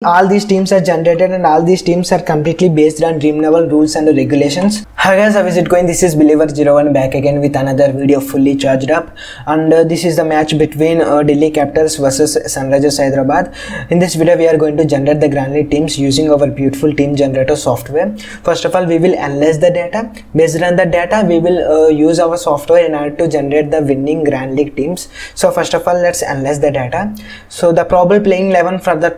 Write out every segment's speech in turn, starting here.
all these teams are generated and all these teams are completely based on dream level rules and regulations. Hi guys, how is it going? This is Believer01 back again with another video fully charged up, and this is the match between Delhi Capitals versus Sunrisers Hyderabad. In this video we are going to generate the Grand League teams using our beautiful team generator software. First of all, we will analyze the data. Based on the data, we will use our software in order to generate the winning Grand League teams. So first of all, let's analyze the data. So the probable playing 11 from the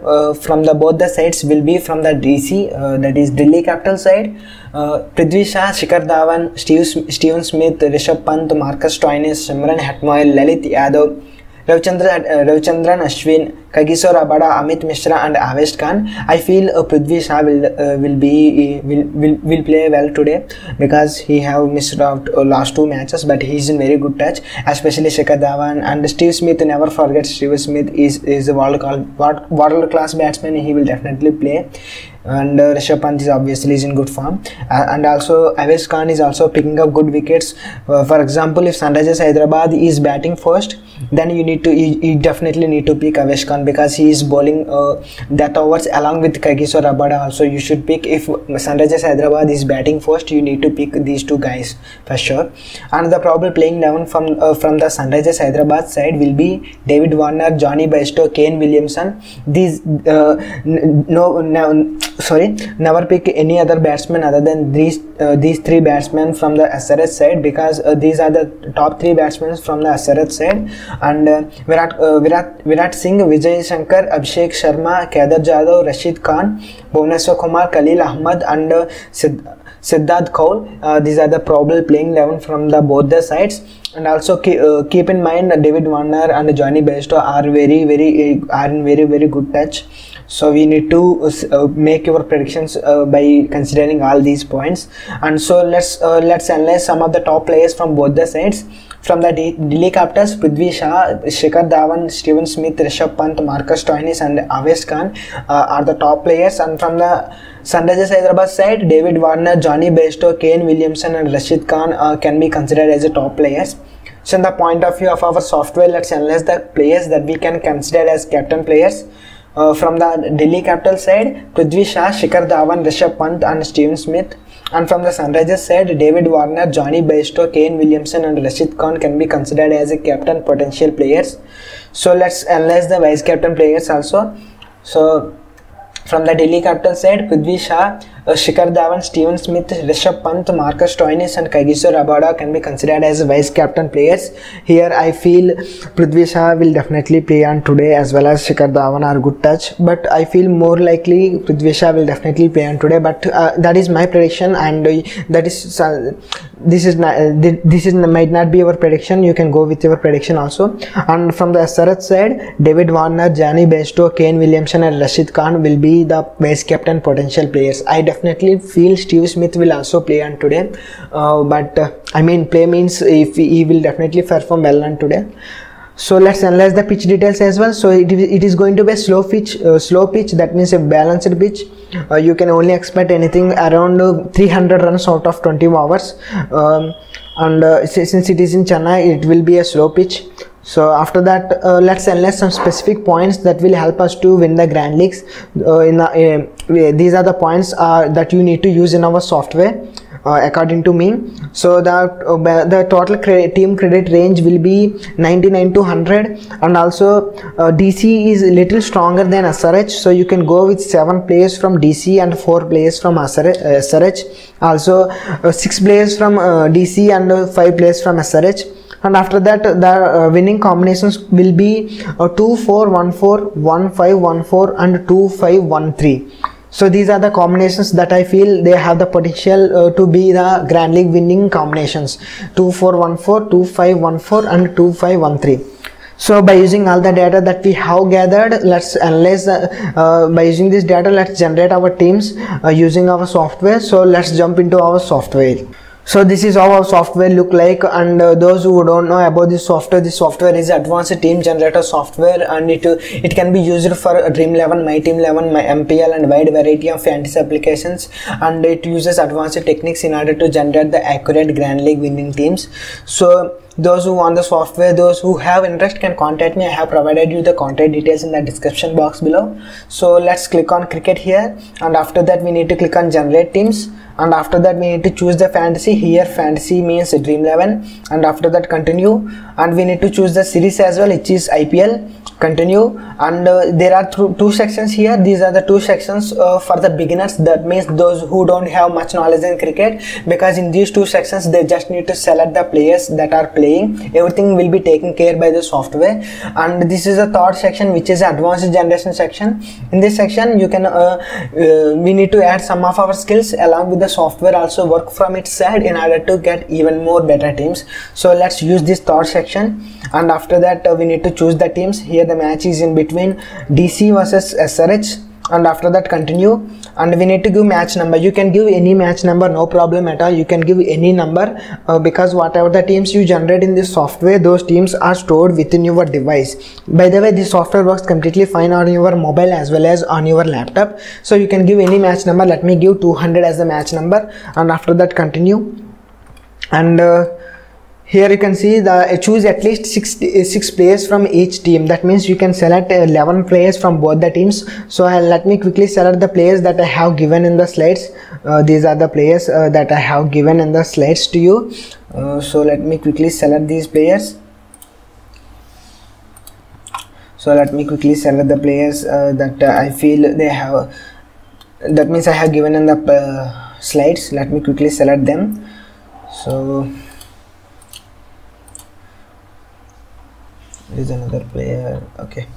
both the sides will be from the DC, that is Delhi Capital side. Prithvi Shaw, Shikhar Dhawan, Steven Smith, Rishabh Pant, Marcus Stoinis, Simran Hetmoil, Lalit Yadav, Ravichandran Ashwin, Kagiso Rabada, Amit Mishra and Avesh Khan. I feel Prithvi Shaw will play well today because he have missed out last two matches, but he is in very good touch, especially Shikhar Dhawan and Steve Smith. Never forget, Steve Smith is a world class batsman. He will definitely play. And Rishabh Pant is obviously in good form, and also Avesh Khan is also picking up good wickets. For example, if Sunrisers Hyderabad is batting first, then you definitely need to pick Avesh Khan because he is bowling death overs along with Kagiso Rabada. Also, you should pick, if Sunrisers Hyderabad is batting first, you need to pick these two guys for sure. And the probable playing 11 from the Sunrisers Hyderabad side will be David Warner, Johnny Bairstow, Kane Williamson. These never pick any other batsman other than these three batsmen from the SRH side, because these are the top three batsmen from the SRH side. And Virat Singh, Vijay Shankar, Abhishek Sharma, Kedar Jadhav, Rashid Khan, Bhuvneshwar Kumar, Khalil Ahmed and Siddharth Kaul. These are the probable playing 11 from the both the sides. And also keep in mind David Warner and Johnny Bairstow are in very good touch. So we need to make your predictions by considering all these points. And so let's analyze some of the top players from both the sides. From the Delhi Capitals, Prithvi Shaw, Shikhar Dhawan, Steven Smith, Rishabh Pant, Marcus Stoinis and Avesh Khan are the top players. And from the Sunrisers Hyderabad side, David Warner, Johnny Bairstow, Kane Williamson and Rashid Khan can be considered as the top players. So in the point of view of our software, let's analyze the players that we can consider as captain players. From the Delhi Capital side, Prithvi Shaw, Shikhar Dhawan, Rishabh Pant and Steven Smith. And from the Sunrisers side, David Warner, Johnny Bairstow, Kane Williamson and Rashid Khan can be considered as a captain potential players. So let's analyze the vice captain players also. So from the Delhi Capital side, Prithvi Shaw, Shikhar Dhawan, Steven Smith, Rishabh Pant, Marcus Stoinis and Kagiso Rabada can be considered as vice captain players. Here I feel Prithvi Shaw will definitely play on today, as well as Shikhar Dhawan are good touch, but I feel more likely Prithvi Shaw will definitely play on today. But that is my prediction, and this might not be your prediction. You can go with your prediction also. And from the SRH side, David Warner, Johnny Bairstow, Kane Williamson and Rashid Khan will be the vice captain potential players. I definitely feel Steve Smith will also play on today, but I mean play means if he will definitely perform well on today. So let's analyze the pitch details as well. So it is going to be a slow pitch, that means a balanced pitch. You can only expect anything around 300 runs out of 20 overs, and since it is in Chennai, it will be a slow pitch. So after that, let's analyze some specific points that will help us to win the Grand Leagues. These are the points that you need to use in our software, according to me. So the total team credit range will be 99 to 100, and also DC is a little stronger than SRH, so you can go with 7 players from DC and 4 players from SRH. Also 6 players from DC and 5 players from SRH. And after that, the winning combinations will be 2-4-1-4, 1-5-1-4 and 2-5-1-3. So these are the combinations that I feel they have the potential to be the Grand League winning combinations: 2-4-1-4, 2-5-1-4 and 2-5-1-3. So by using all the data that we have gathered, let's analyze by using this data, let's generate our teams using our software. So let's jump into our software. So this is how our software look like, and those who don't know about this software is advanced team generator software, and it can be used for Dream 11, My Team 11, My MPL, and wide variety of fantasy applications, and it uses advanced techniques in order to generate the accurate Grand League winning teams. So those who want the software, those who have interest can contact me. I have provided you the contact details in the description box below. So let's click on cricket here, and after that we need to click on generate teams, and after that we need to choose the fantasy. Here fantasy means Dream 11, and after that continue, and we need to choose the series as well, which is IPL. Continue, and there are two sections here. These are the two sections for the beginners, that means those who don't have much knowledge in cricket, because in these two sections they just need to select the players that are playing. Everything will be taken care by the software. And this is the third section, which is advanced generation section. In this section you can we need to add some of our skills along with the software also work from its side in order to get even more better teams. So let's use this third section, and after that we need to choose the teams. Here the match is in between DC versus SRH, and after that continue, and we need to give match number. You can give any match number, no problem at all. You can give any number because whatever the teams you generate in this software, those teams are stored within your device. By the way, this software works completely fine on your mobile as well as on your laptop. So you can give any match number. Let me give 200 as the match number, and after that continue. And here you can see choose at least six players from each team. That means you can select 11 players from both the teams. So let me quickly select the players that I have given in the slides. These are the players that I have given in the slides to you. So let me quickly select these players. So let me quickly select the players that I feel they have. That means I have given in the slides. Let me quickly select them. So is another player, okay.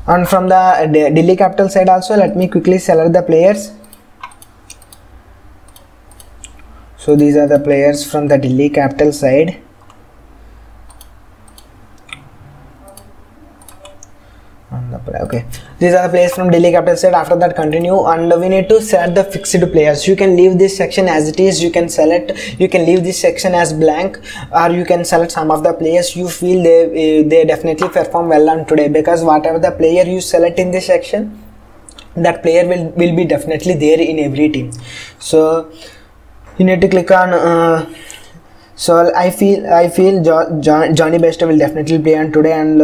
And from the Delhi Capital side also, let me quickly select the players. So these are the players from the Delhi Capital side. Okay, these are the players from Delhi Capital side. After that continue, and we need to select the fixed players. You can leave this section as it is. You can leave this section as blank, or you can select some of the players you feel they definitely perform well on today, because whatever the player you select in this section, that player will be definitely there in every team. So you need to click on so I feel Johnny Bairstow will definitely play on today, and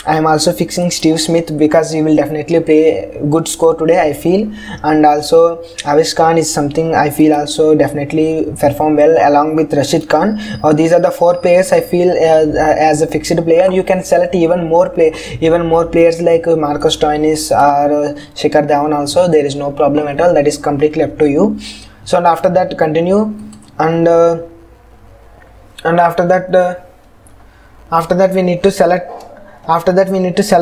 I am also fixing Steve Smith because he will definitely play good score today, I feel. And also Avish Khan is something I feel also definitely perform well along with Rashid Khan. These are the four players I feel as a fixed player. You can select even more players like Marcus Stoinis or Shikhar Dhawan also. There is no problem at all. That is completely up to you. So and after that continue, and after that we need to select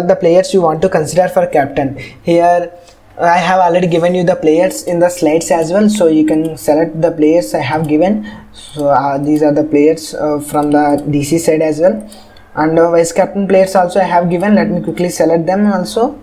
the players you want to consider for captain. Here I have already given you the players in the slides as well, so you can select the players I have given. So these are the players from the DC side as well, and vice captain players also I have given. Let me quickly select them also.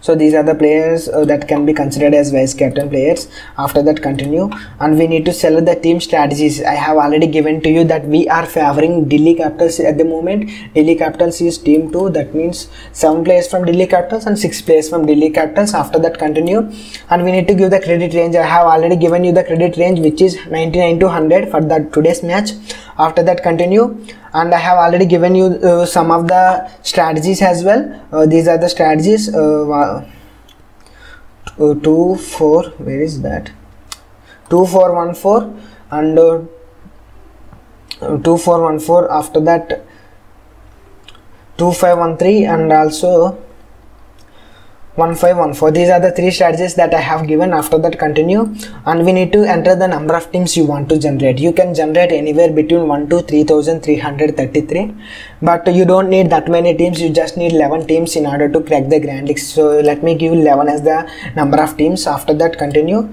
So these are the players that can be considered as vice captain players. After that continue, and we need to select the team strategies. I have already given to you that we are favoring Delhi Capitals at the moment. Delhi Capitals is team 2, that means 7 players from Delhi Capitals and 6 players from Delhi Capitals. After that continue, and we need to give the credit range. I have already given you the credit range, which is 99 to 100 for the today's match. After that continue, and I have already given you some of the strategies as well. These are the strategies. 2-4, where is that? 2-4-1-4 and 2-4-1-4. After that 2-5-1-3 and also 1-5-1-4. These are the 3 strategies that I have given. After that continue, and we need to enter the number of teams you want to generate. You can generate anywhere between 1 to 3,333, but you don't need that many teams. You just need 11 teams in order to crack the Grand League. So let me give 11 as the number of teams. After that continue,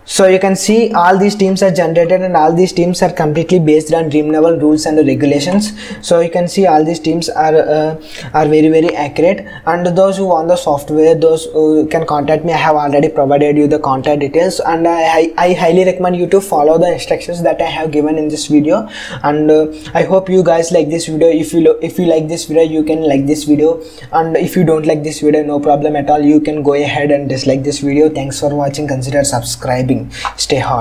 So you can see all these teams are generated, and all these teams are completely based on Dream level rules and regulations. So you can see all these teams are very accurate. And those who want the software, those who can contact me. I have already provided you the contact details, and I highly recommend you to follow the instructions that I have given in this video. And I hope you guys like this video. If you like this video, you can like this video, and if you don't like this video, no problem at all, you can go ahead and dislike this video. Thanks for watching. Consider subscribing. Stay hot.